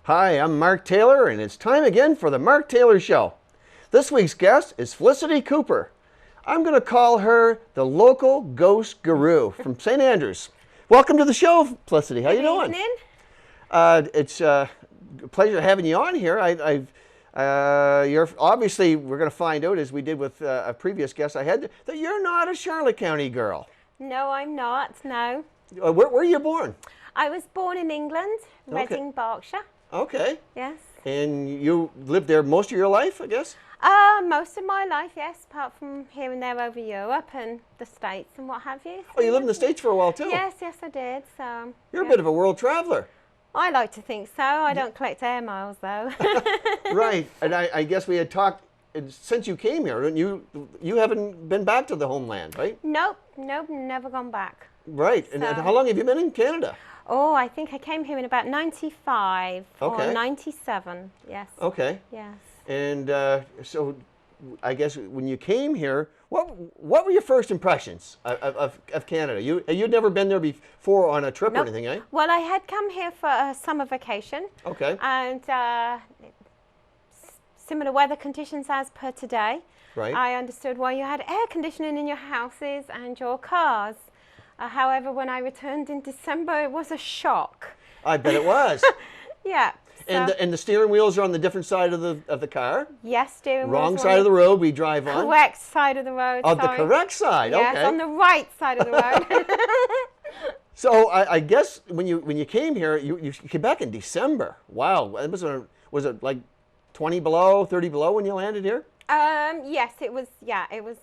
Hi, I'm Mark Taylor, and it's time again for the Mark Taylor Show. This week's guest is Felicity Cooper. I'm going to call her the local ghost guru from St. Andrews. Welcome to the show, Felicity. How you doing? Good evening. It's a pleasure having you on here. You're obviously, we're going to find out, as we did with a previous guest I had, that you're not a Charlotte County girl. No, I'm not, no. Where were you born? I was born in England, Reading, Berkshire. Okay. Yes. And you lived there most of your life, I guess? Most of my life, yes, apart from here and there over Europe and the States and what have you. Oh, you lived in the States for a while, too? Yes, I did. So You're a bit of a world traveler. I like to think so. I don't collect air miles, though. Right. And I guess we had talked, since you came here, you haven't been back to the homeland, right? Nope, never gone back. Right. And how long have you been in Canada? Oh, I think I came here in about 95 Okay. or 97, yes. Okay. Yes. And so I guess when you came here, what were your first impressions of Canada? You'd never been there before on a trip or anything, eh? Well, I had come here for a summer vacation. Okay. And similar weather conditions as per today. Right. I understood why you had air conditioning in your houses and your cars. However, when I returned in December, it was a shock. I bet it was. Yeah. So, And the steering wheels are on the different side of the car? yes, steering wheels Wrong were side of the road we drive on? correct side of the road. Oh, the sorry. correct side, Yes, okay. on the right side of the road. So I guess when you came here, you came back in December. Wow, was it like 20 below, 30 below when you landed here? Yes, it was. Yeah, it was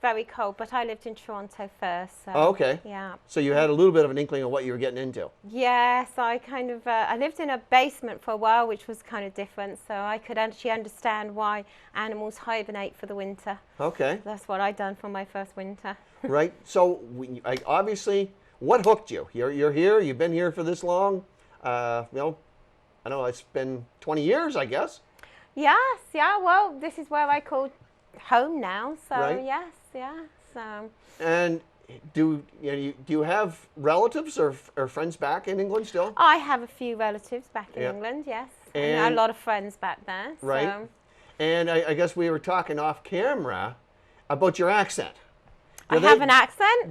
very cold. But I lived in Toronto first. So, Oh, okay. Yeah. So you had a little bit of an inkling of what you were getting into. Yes, I kind of, I lived in a basement for a while, which was kind of different, so I could actually understand why animals hibernate for the winter. Okay. That's what I'd done for my first winter. Right. So obviously, what hooked you? You're here. You've been here for this long. I know it's been 20 years, I guess. Yes, yeah, well, this is where I call home now, so Right. yes, yeah, so. And do you have relatives or friends back in England still? I have a few relatives back in Yeah. England, yes, And- and a lot of friends back there. Right. So. And I guess we were talking off camera about your accent. I have an accent?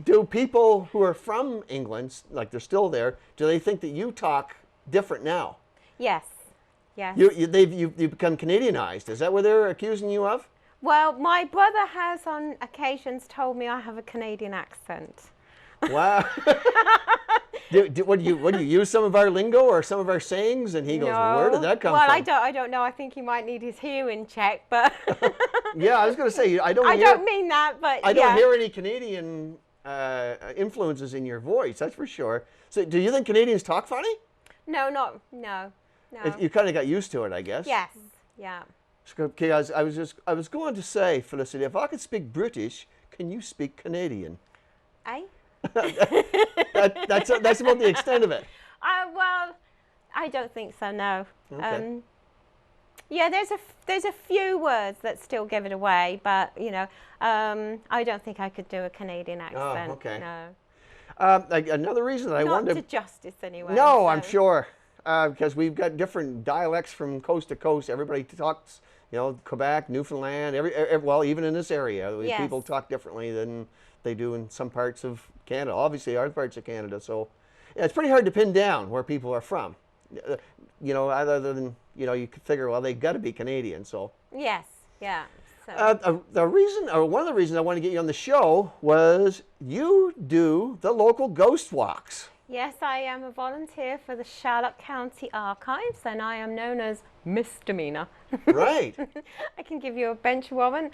Do people who are from England, like they're still there, do they think that you talk different now? Yes, yes. You've become Canadianized. Is that what they're accusing you of? Well, my brother has on occasions told me I have a Canadian accent. Wow. What do you use some of our lingo or some of our sayings? And he goes, No. where did that come well, from? I don't know. I think he might need his hearing checked, but Yeah, I was going to say, I don't mean that, but I yeah. don't hear any Canadian influences in your voice, that's for sure. So do you think Canadians talk funny? No. You kind of got used to it, I guess. Yes, yeah. Okay, I was going to say, Felicity, if I could speak British, can you speak Canadian? Eh? That's about the extent of it. Well, I don't think so, no. Okay. Yeah, there's a few words that still give it away, but, I don't think I could do a Canadian accent. okay. No. Another reason that I Not wanted to justice, anyway. No, so. I'm sure, because we've got different dialects from coast to coast. Everybody talks, Quebec, Newfoundland, well, even in this area, Yes. people talk differently than they do in some parts of Canada. Obviously, other parts of Canada. So, yeah, it's pretty hard to pin down where people are from. Other than you could figure, well, they got to be Canadian. So. Yes, yeah. So. One of the reasons I wanted to get you on the show was you do the local ghost walks. Yes, I am a volunteer for the Charlotte County Archives, and I am known as Misdemeanor. Right. I can give you a bench warrant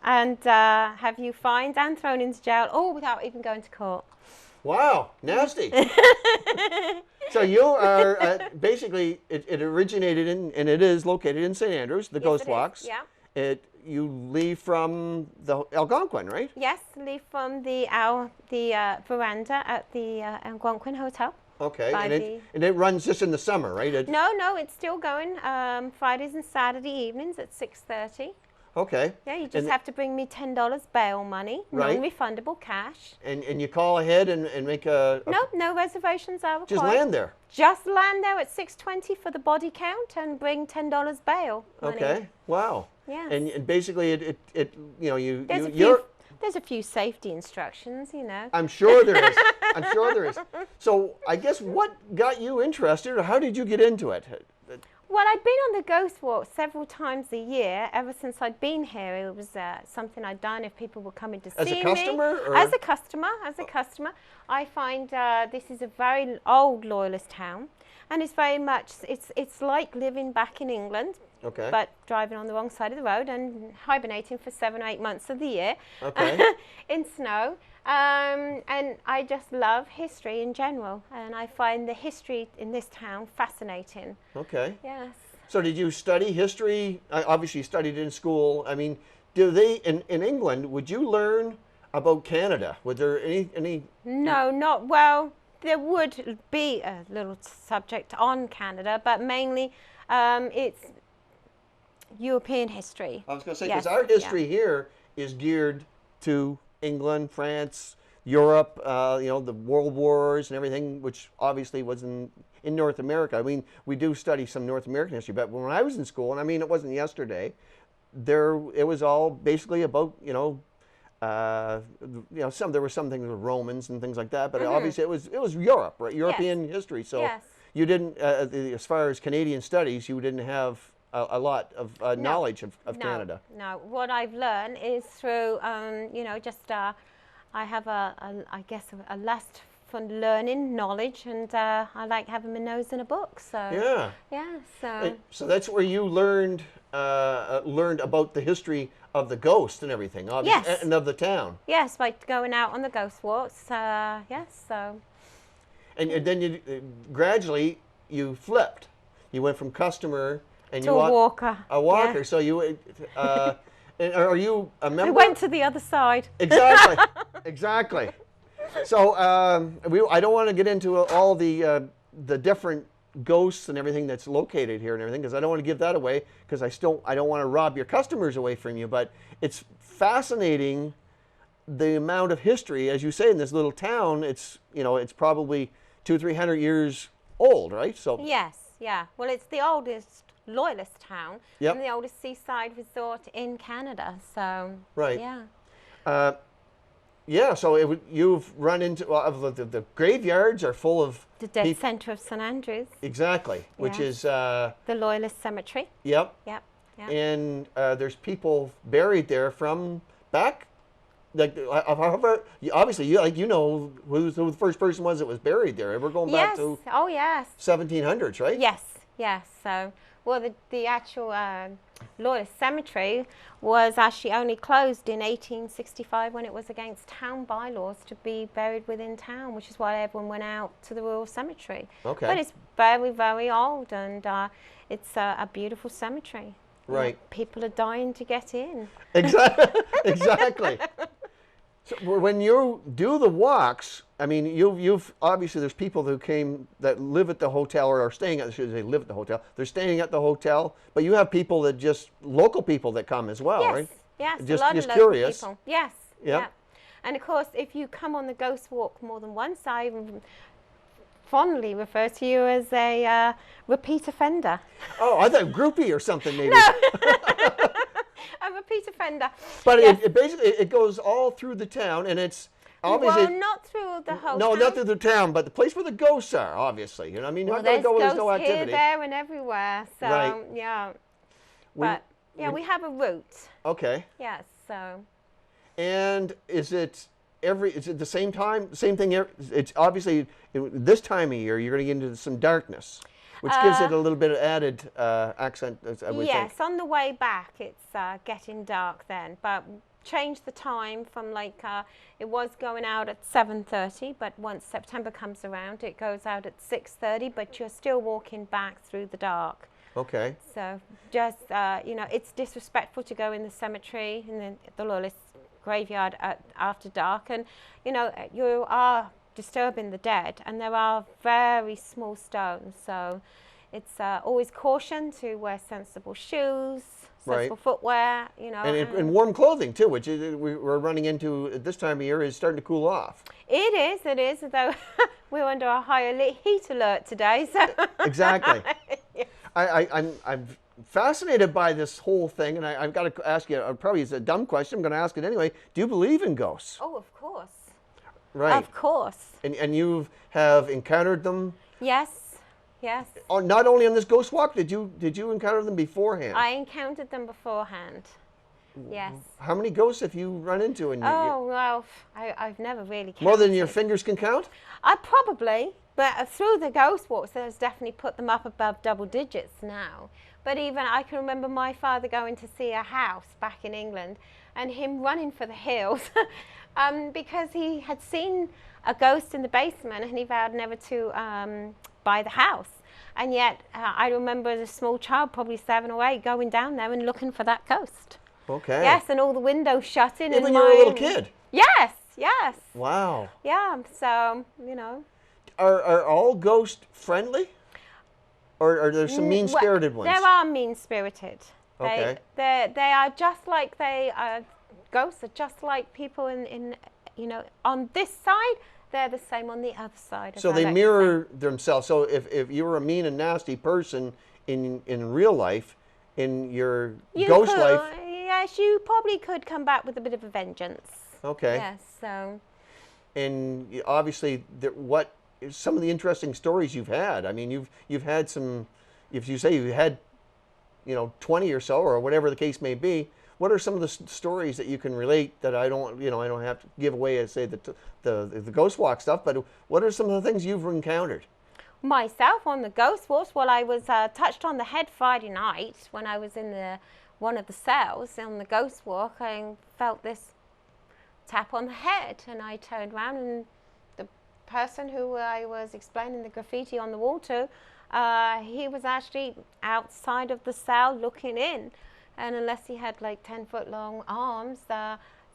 and have you fined and thrown into jail, all without even going to court. Wow, nasty. So you are basically, it originated in, and it is located in St. Andrews, the Yes, Ghost it is, Walks. yeah. You leave from the Algonquin, right? Yes, leave from the veranda at the Algonquin Hotel. Okay, By and it runs just in the summer, right? No, it's still going. Fridays and Saturday evenings at 6:30. Okay. Yeah, you just have to bring me $10 bail money, Right. non-refundable cash. And you call ahead and make a No reservations are required. just land there. Just land there at 6:20 for the body count and bring $10 bail money. Okay. Wow. Yes. And basically it you know There's a few safety instructions, you know. I'm sure there is. I'm sure there is. So I guess what got you interested, or how did you get into it? Well, I'd been on the ghost walk several times a year ever since I'd been here. It was something I'd done if people were coming to see me. As a customer? Or? As a customer. I find this is a very old loyalist town, and it's very much, it's like living back in England. Okay. But driving on the wrong side of the road and hibernating for 7 or 8 months of the year okay. in snow. And I just love history in general. And I find the history in this town fascinating. Okay. Yes. So did you study history? Obviously you studied in school. I mean, do they, in England, would you learn about Canada? Was there any? No, not, well, there would be a little subject on Canada, but mainly it's European history. I was going to say, because our history here is geared to England, France, Europe, you know, the world wars and everything, which obviously was in North America. I mean, we do study some North American history, but when I was in school, and I mean, it wasn't yesterday, it was all basically about, there were some things with Romans and things like that, but obviously it was Europe, right? European history. So you didn't, as far as Canadian studies, you didn't have a lot of knowledge of Canada. No, what I've learned is through, I have I guess a lust for learning, knowledge, and I like having my nose in a book. So so that's where you learned about the history of the ghost and everything, obviously, and of the town. Yes, by going out on the ghost walks. Yes, so. And then you gradually you flipped. You went from customer. And to a walker. A walker. Yeah. So you, are you a member? I went to the other side. Exactly. Exactly. So I don't want to get into all the different ghosts and everything that's located here and everything, because I don't want to give that away, because I don't want to rob your customers away from you. But it's fascinating the amount of history, as you say, in this little town. It's it's probably 200-300 years old, right? So yes, yeah. Well, it's the oldest loyalist town and the oldest seaside resort in Canada. So so you've run into the graveyards are full of the dead center of St. Andrews. Exactly, which is the Loyalist Cemetery. Yep. And there's people buried there from back, like obviously you know who the first person was that was buried there. We're going back to 1700s, right? Yes. So. Well, the actual Loyalist Cemetery was actually only closed in 1865 when it was against town bylaws to be buried within town, which is why everyone went out to the Royal Cemetery. Okay. But it's very, very old, and it's a beautiful cemetery. Right. People are dying to get in. Exactly. So when you do the walks, I mean, you've obviously there's people that live at the hotel or are staying at. I should say live at the hotel. They're staying at the hotel, but you have people that local people that come as well, right? Yes, just a lot of local curious. People. Yes. Yeah. And of course, if you come on the ghost walk more than once, I fondly refer to you as a repeat offender. Oh, I thought groupie or something maybe. No. A repeat offender. But it basically goes all through the town, and it's obviously not through the whole No, town. not through the town, but the place where the ghosts are, obviously. You know, I mean, you're not going to go where there's no activity. Here, there, and everywhere. So we have a route. Okay. Yes. So. And is it the same time? Same thing. It's obviously this time of year you're going to get into some darkness, which gives it a little bit of added accent. I would think. On the way back it's getting dark then, but change the time from it was going out at 7:30, but once September comes around it goes out at 6:30, but you're still walking back through the dark. Okay. So just it's disrespectful to go in the cemetery and the Loyalist graveyard after dark, and you are disturbing the dead, and there are very small stones, so it's always caution to wear sensible shoes, Right. sensible footwear, you know. And warm clothing too, which is, we're running into at this time of year is starting to cool off. It is, although we're under a higher heat alert today. So Exactly. Yeah. I'm fascinated by this whole thing, and I've got to ask you, probably it's a dumb question, I'm going to ask it anyway. Do you believe in ghosts? Oh, of course. Right. Of course. And you have encountered them? Yes, yes. Oh, not only on this ghost walk, did you encounter them beforehand? I encountered them beforehand. Yes. How many ghosts have you run into? Oh, well, I've never really counted. More than your fingers can count? Probably, but through the ghost walks, there's definitely put them up above double digits now. But even I can remember my father going to see a house back in England and him running for the hills because he had seen a ghost in the basement and he vowed never to buy the house. And yet I remember as a small child, probably 7 or 8, going down there and looking for that ghost. Okay. Yes, and all the windows shut in. Even when you were a little kid? Yes, yes. Wow. Yeah, so, you know. Are all ghosts friendly? Or are there some mean-spirited ones? There are mean-spirited. Okay. They are just like ghosts are just like people in you know, on this side, they're the same on the other side. So they mirror themselves. So if you were a mean and nasty person in real life, in your ghost life. Yes, you probably could come back with a bit of a vengeance. Okay. Yes, so. And obviously, what some of the interesting stories you've had. I mean, you've had some. If you say you had, 20 or so, or whatever the case may be. What are some of the stories that you can relate that I don't have to give away and say the ghost walk stuff? But what are some of the things you've encountered? Myself on the ghost walks, well, I was touched on the head Friday night when I was in one of the cells on the ghost walk. I felt this tap on the head, and I turned around, and the person who I was explaining the graffiti on the wall to, he was actually outside of the cell looking in, and unless he had like 10-foot long arms,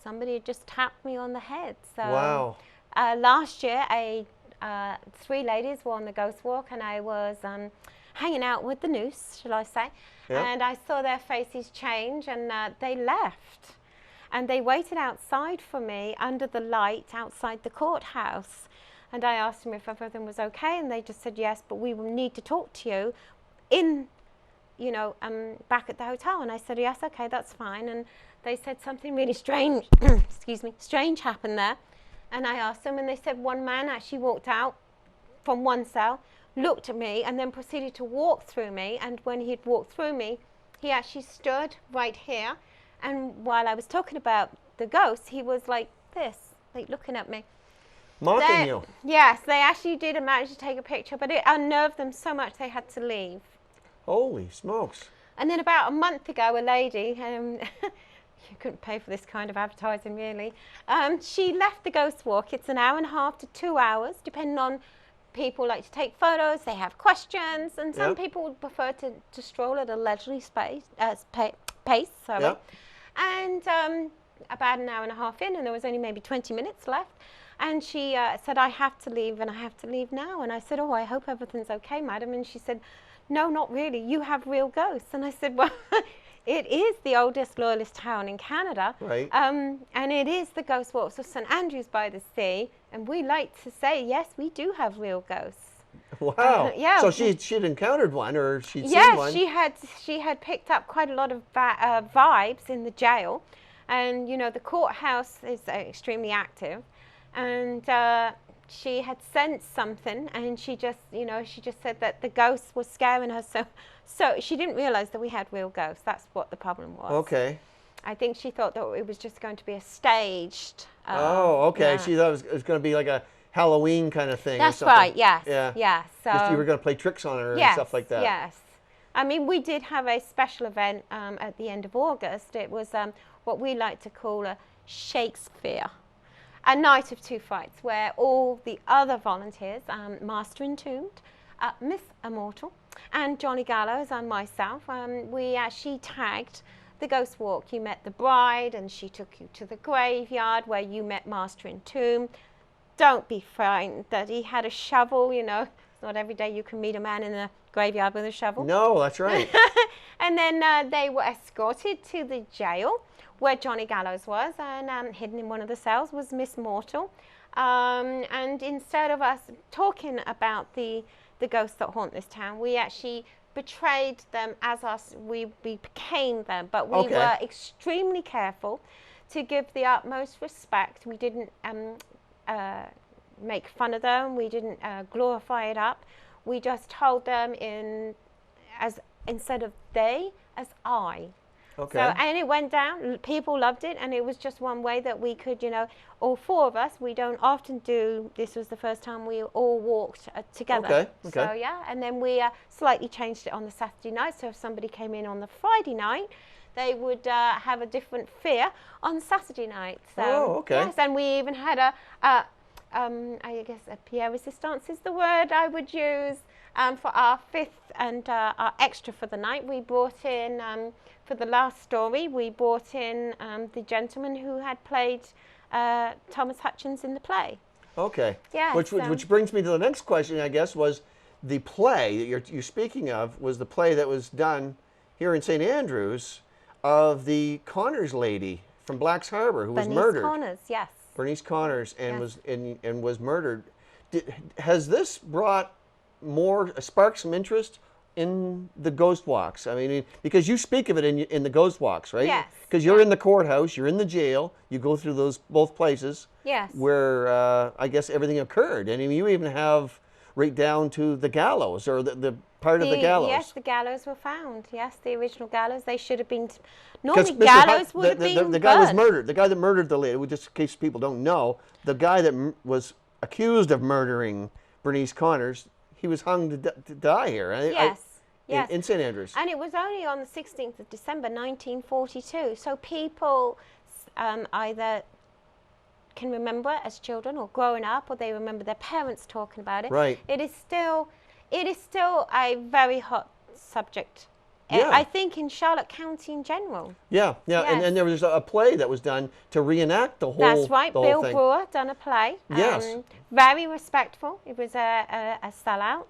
somebody had just tapped me on the head. So wow. Last year, 3 ladies were on the ghost walk, and I was hanging out with the noose, shall I say, yep. And I saw their faces change, and they left. And they waited outside for me under the light outside the courthouse. And I asked them if everything was okay, and they just said yes, but we will need to talk to you in, back at the hotel. And I said, yes, okay, that's fine. And they said something really strange, excuse me, strange happened there. And I asked them, and they said one man actually walked out from one cell, looked at me, and then proceeded to walk through me. And when he'd walked through me, he actually stood right here. And while I was talking about the ghost, he was like this, like looking at me. Mocking you. Yes, they actually did manage to take a picture, but it unnerved them so much they had to leave. Holy smokes. And then about a month ago, a lady, you couldn't pay for this kind of advertising really, she left the ghost walk. It's an hour and a half to 2 hours, depending on people like to take photos, they have questions, and some yep. people would prefer to stroll at a leisurely pace. Sorry. Yep. And about an hour and a half in, and there was only maybe 20 minutes left. And she said, I have to leave, and I have to leave now. And I said, oh, I hope everything's okay, madam. And she said, no, not really. You have real ghosts. And I said, well, it is the oldest loyalist town in Canada. Right. And it is the ghost walks of St. Andrews by the Sea. And we like to say, yes, we do have real ghosts. Wow. Yeah. So she'd encountered one, or she'd seen one. Yes, she had picked up quite a lot of vibes in the jail. And, the courthouse is extremely active. And she had sensed something, and she just said that the ghosts were scaring her. So she didn't realize that we had real ghosts. That's what the problem was. Okay. I think she thought that it was just going to be a staged. Okay. Yeah. She thought it was going to be like a Halloween kind of thing. That's or something. right. Yes. Yeah. Yeah. So just you were going to play tricks on her yes, and stuff like that. Yes. I mean, we did have a special event at the end of August. It was what we like to call a Shakespeare. A night of 2 fights, where all the other volunteers, Master Entombed, Miss Immortal, and Johnny Gallows and myself, we actually tagged the ghost walk. You met the bride, and she took you to the graveyard where you met Master Entombed. Don't be frightened that he had a shovel, It's not every day you can meet a man in a graveyard with a shovel. No, that's right. And then they were escorted to the jail where Johnny Gallows was, and hidden in one of the cells was Miss Mortal. And instead of us talking about the ghosts that haunt this town, we actually betrayed them as us. We became them, but we were extremely careful to give the utmost respect. We didn't make fun of them. We didn't glorify it up. We just told them instead of they, as I. Okay. So, and it went down. People loved it, and it was just one way that we could, all four of us. We don't often do. This was the first time we all walked together. Okay. So yeah, and then we slightly changed it on the Saturday night. So if somebody came in on the Friday night, they would have a different fear on Saturday night. So yes, and we even had I guess a pierre resistance is the word I would use for our fifth and our extra for the night. We brought in. For the last story, we brought in the gentleman who had played Thomas Hutchins in the play. Okay. Yeah. Which brings me to the next question, I guess, was the play that you're speaking of was the play that was done here in St. Andrews of the Connors lady from Black's Harbor who was murdered. Bernice Connors, yes. Bernice Connors and was murdered. Has this brought sparked some interest in the ghost walks? I mean, because you speak of it in the ghost walks, right? Yes. Because you're in the courthouse, you're in the jail, you go through both places. Yes. Where I guess everything occurred, and you even have right down to the gallows or the part of the gallows. Yes, the gallows were found. Yes, the original gallows. They should have been. Normally, gallows would have been the guy was murdered. The guy that murdered the lady. Just in case people don't know, the guy that was accused of murdering Bernice Connors, he was hung to die here. Yes. Yes. In St. Andrews. And it was only on the 16th of December 1942. So people either can remember as children or growing up, or they remember their parents talking about it. Right. It is still a very hot subject. Yeah. I think in Charlotte County in general. Yeah. Yes. And there was a play that was done to reenact the whole. That's right. The Bill whole thing. Brewer done a play. Yes. Very respectful. It was a sellout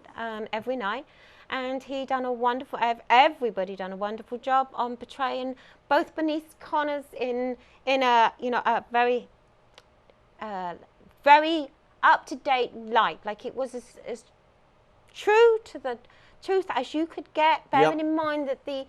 every night. And everybody done a wonderful job on portraying both Bernice Connors in a very very up-to-date light. Like it was as true to the truth as you could get, bearing in mind that the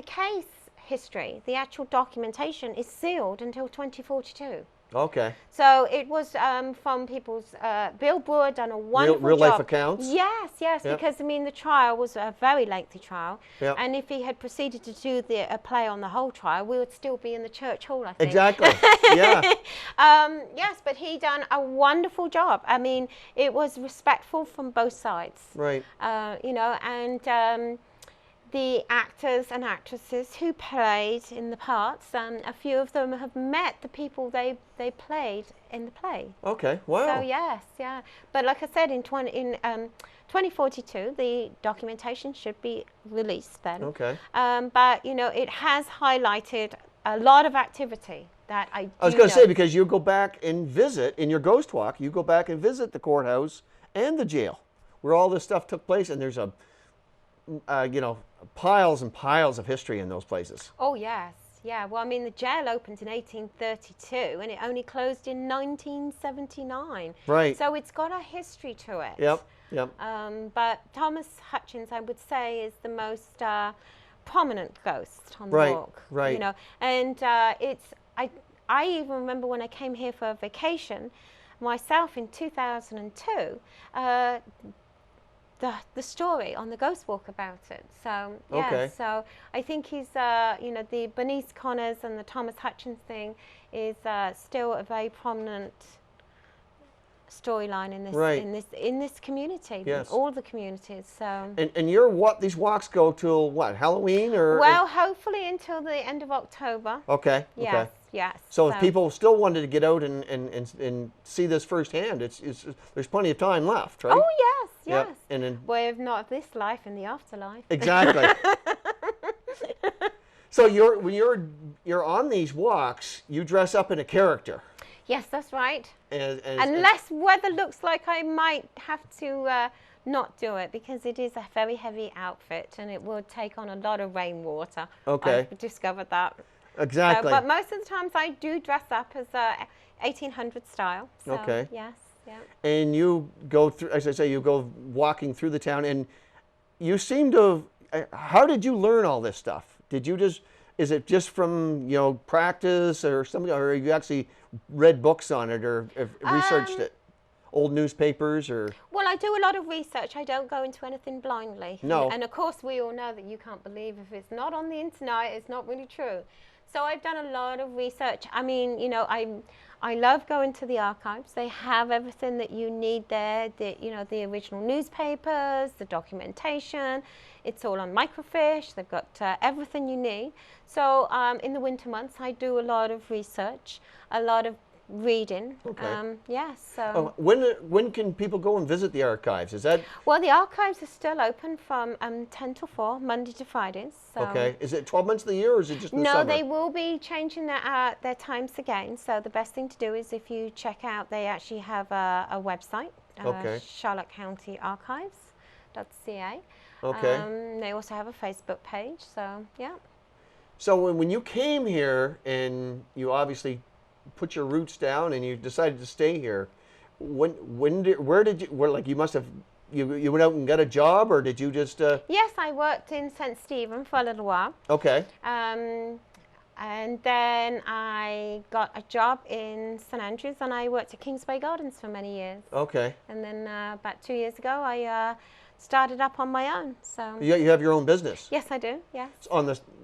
case history, the actual documentation is sealed until 2042. Okay. So it was from people's. Bill Brewer done a wonderful real job. life accounts. Yes, because the trial was a very lengthy trial, and if he had proceeded to do a play on the whole trial, we would still be in the church hall, I think. Exactly. Yeah. Yes, but he done a wonderful job. I mean, it was respectful from both sides. Right. And the actors and actresses who played in the parts, a few of them have met the people they played in the play. Okay, wow. So yes, yeah. But like I said, in 2042, the documentation should be released then. Okay. But it has highlighted a lot of activity that I was going to say, because you go back and visit, in your ghost walk, you go back and visit the courthouse and the jail, where all this stuff took place, and there's piles and piles of history in those places. Oh, yes. Yeah. Well, I mean, the jail opened in 1832 and it only closed in 1979. Right. So it's got a history to it. Yep. But Thomas Hutchins, I would say, is the most prominent ghost on the walk. Right. And I even remember when I came here for a vacation myself in 2002, the story on the Ghost Walk about it. So yeah, so I think he's the Bernice Connors and the Thomas Hutchins thing is still a very prominent storyline in this community. Yes. All the communities. So and these walks go till what, Halloween or? Well, hopefully until the end of October. Okay. Yes. Okay. Yes. So if people still wanted to get out and see this firsthand, there's plenty of time left, right? Oh yes, yes. Yep. And then, well, if not this life, in the afterlife. Exactly. So when you're on these walks, you dress up in a character. Yes, that's right. And unless weather looks like I might have to not do it because it is a very heavy outfit and it will take on a lot of rainwater. Okay. I've discovered that. Exactly. So, but most of the times I do dress up as 1800 style. So, Okay. yes, yeah. And you go through, as I say, you go walking through the town, and you seem to have, how did you learn all this stuff? Did you just, is it just from, practice or something, or have you actually read books on it or have researched it? Old newspapers or? Well, I do a lot of research. I don't go into anything blindly. No. And of course, we all know that you can't believe if it's not on the internet, it's not really true. So I've done a lot of research. I mean, I love going to the archives. They have everything that you need there. The original newspapers, the documentation. It's all on microfiche. They've got everything you need. So in the winter months, I do a lot of research, a lot of reading. Okay. Yes. So. When can people go and visit the archives? Is that? Well, the archives are still open from 10 to 4, Monday to Fridays. So. Okay. Is it 12 months of the year or is it just in the summer? No, they will be changing their times again. So the best thing to do is if you check out, they actually have a website, Okay. Charlotte County Archives.ca. Okay. They also have a Facebook page. So, yeah. So when you came here and you obviously put your roots down and you decided to stay here, you must have, you went out and got a job, or did you just? Yes, I worked in St. Stephen for a little while. Okay. And then I got a job in St. Andrews and I worked at Kingsway Gardens for many years. Okay. And then about 2 years ago, I started up on my own. So. You have your own business. Yes, I do. Yes.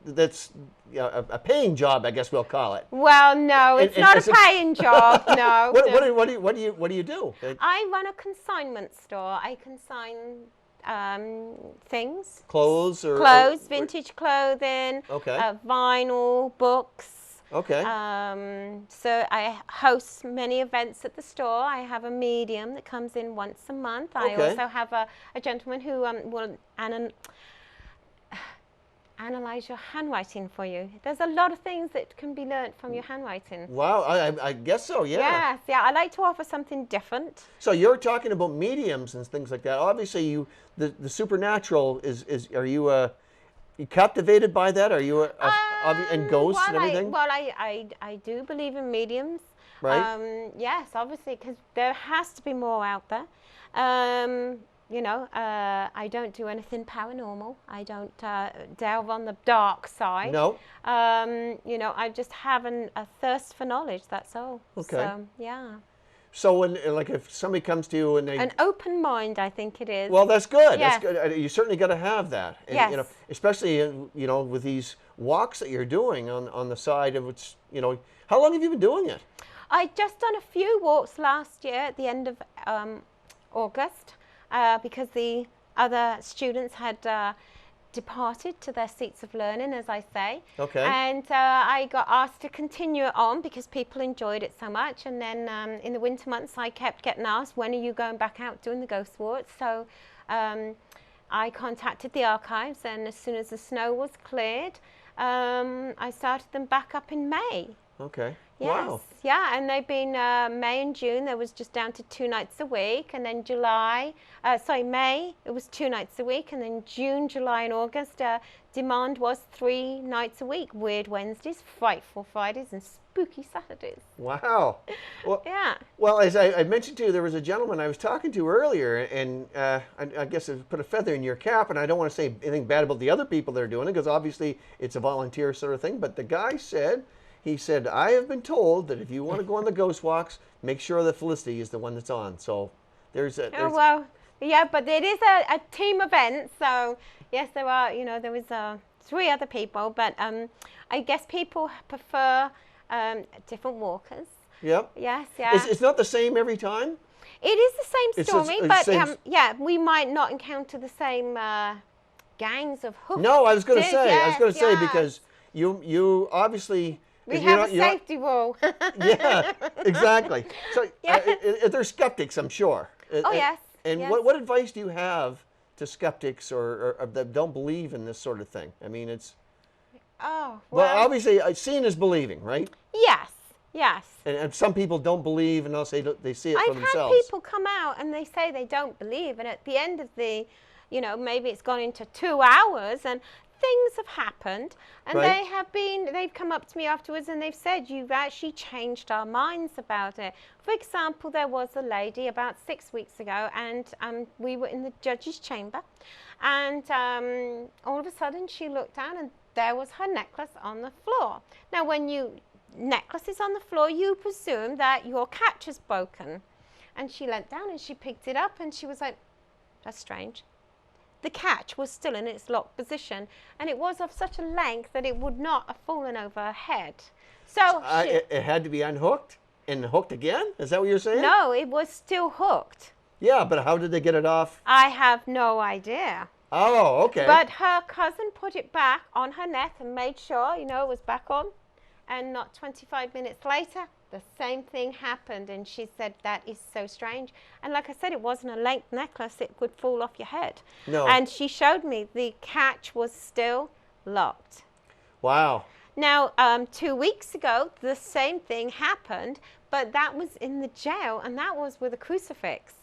That's a paying job, I guess we'll call it. Well, no, it's not a paying job. No. What do you do? I run a consignment store. I consign things. Clothes, Vintage clothing. Okay. Vinyl, books. Okay. So I host many events at the store. I have a medium that comes in once a month. Okay. I also have a gentleman who will analyze your handwriting for you. There's a lot of things that can be learnt from your handwriting. Wow, I guess so, yeah. Yes, yeah. I like to offer something different. So you're talking about mediums and things like that. Obviously, the supernatural are you captivated by that? Are you and ghosts and everything? I do believe in mediums. Right. Yes, obviously, because there has to be more out there. I don't do anything paranormal. I don't delve on the dark side. No. I just have a thirst for knowledge. That's all. Okay. So, yeah. So if somebody comes to you and they... An open mind, I think it is. Well, that's good. Yes. That's good. You certainly got to have that. And, yes. Especially, with these walks that you're doing on the side of it's, how long have you been doing it? I just done a few walks last year at the end of August because the other students had departed to their seats of learning, as I say. Okay. And I got asked to continue it on because people enjoyed it so much. And then in the winter months, I kept getting asked, when are you going back out doing the ghost walks? So I contacted the archives, and as soon as the snow was cleared, I started them back up in May. Okay. Yes. Wow. Yeah, and they've been May and June, there was just down to 2 nights a week, and then May, it was 2 nights a week, and then June, July, and August, demand was 3 nights a week, weird Wednesdays, frightful Fridays, and spooky Saturdays. Wow. Well, yeah. Well, as I mentioned to you, there was a gentleman I was talking to earlier, and I guess it put a feather in your cap, and I don't want to say anything bad about the other people that are doing it, because obviously it's a volunteer sort of thing, but the guy said, I have been told that if you want to go on the ghost walks, make sure that Felicity is the one that's on. So there's a... Oh, well, yeah, but it is a team event. So, yes, there are, there was 3 other people. But I guess people prefer different walkers. Yep. Yes, yeah. It's not the same every time? It is the same story, but yeah, we might not encounter the same gangs of hoofs. No, I was going to say, Yes, because you obviously... We have a safety rule. Yeah, exactly. So they're skeptics, I'm sure. Oh, yes. And yes. what advice do you have to skeptics or that don't believe in this sort of thing? I mean, it's... Oh, well, obviously, seeing is believing, right? Yes. Yes. And some people don't believe unless they see it for I've themselves. had people come out and they say they don't believe, and at the end of the, maybe it's gone into 2 hours and things have happened, and Right. they've come up to me afterwards and they've said, you've actually changed our minds about it. For example, there was a lady about 6 weeks ago, and we were in the judge's chamber, and all of a sudden she looked down and there was her necklace on the floor. Now, when necklace is on the floor, you presume that your catch is broken. And she leant down and she picked it up and she was like, that's strange. The catch was still in its locked position, and it was of such a length that it would not have fallen over her head. So it had to be unhooked and hooked again? Is that what you're saying? no, it was still hooked. Yeah, but how did they get it off? I have no idea. Oh, okay. But her cousin put it back on her neck and made sure, it was back on. And not 25 minutes later, the same thing happened. And she said, that is so strange. And like I said, it wasn't a length necklace. It could fall off your head. No. And she showed me the catch was still locked. Wow. Now, 2 weeks ago, the same thing happened, but that was in the jail, and that was with a crucifix.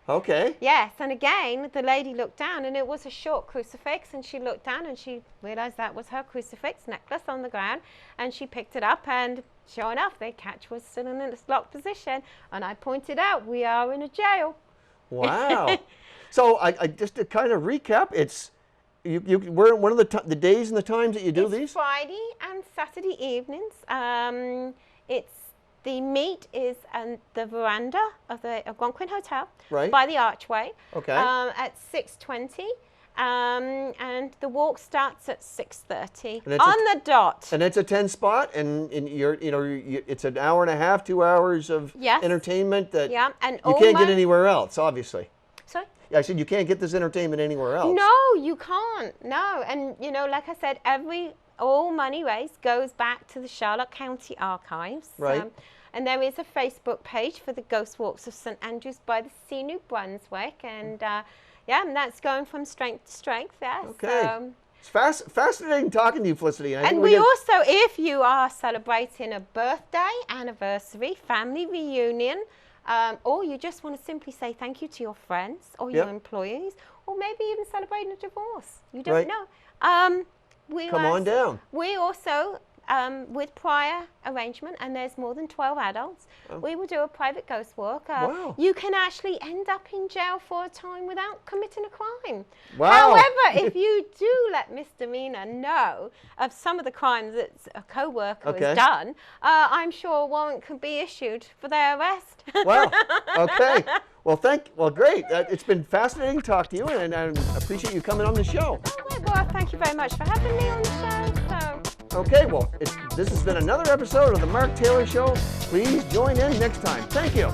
Okay. Yes, and again, the lady looked down, and it was a short crucifix, and she looked down, and she realized that was her crucifix necklace on the ground, and she picked it up, and sure enough, the catch was still in its locked position, and I pointed out, we are in a jail. Wow. So I just to kind of recap, it's we're one of the days and the times that you do these? Friday and Saturday evenings. The meet is in the veranda of the Algonquin Hotel, Right. by the archway, Okay. at 6:20, and the walk starts at 6:30 And it's on the dot. And it's a 10 spot, and it's an hour and a half, 2 hours of Yes. entertainment that Yeah, and you all can't my- get anywhere else, obviously. Sorry? I said you can't get this entertainment anywhere else. No, you can't. No, and like I said, all money raised goes back to the Charlotte County Archives. Right. And there is a Facebook page for the Ghost Walks of St. Andrews by the Sea, New Brunswick, and and that's going from strength to strength. Yes. Okay. It's fascinating talking to you, Felicity. I think And we also, if you are celebrating a birthday, anniversary, family reunion, or you just want to simply say thank you to your friends or your employees, or maybe even celebrating a divorce, you don't know. Come on down. We also, with prior arrangement, and there's more than 12 adults, we will do a private ghost walk. Wow. You can actually end up in jail for a time without committing a crime. Wow. However, if you do let misdemeanor know of some of the crimes that a co-worker has done, I'm sure a warrant could be issued for their arrest. Wow. Okay. Well, great. It's been fascinating to talk to you, and I appreciate you coming on the show. Well, thank you very much for having me on the show. Okay, well, this has been another episode of the Mark Taylor Show. Please join in next time. Thank you.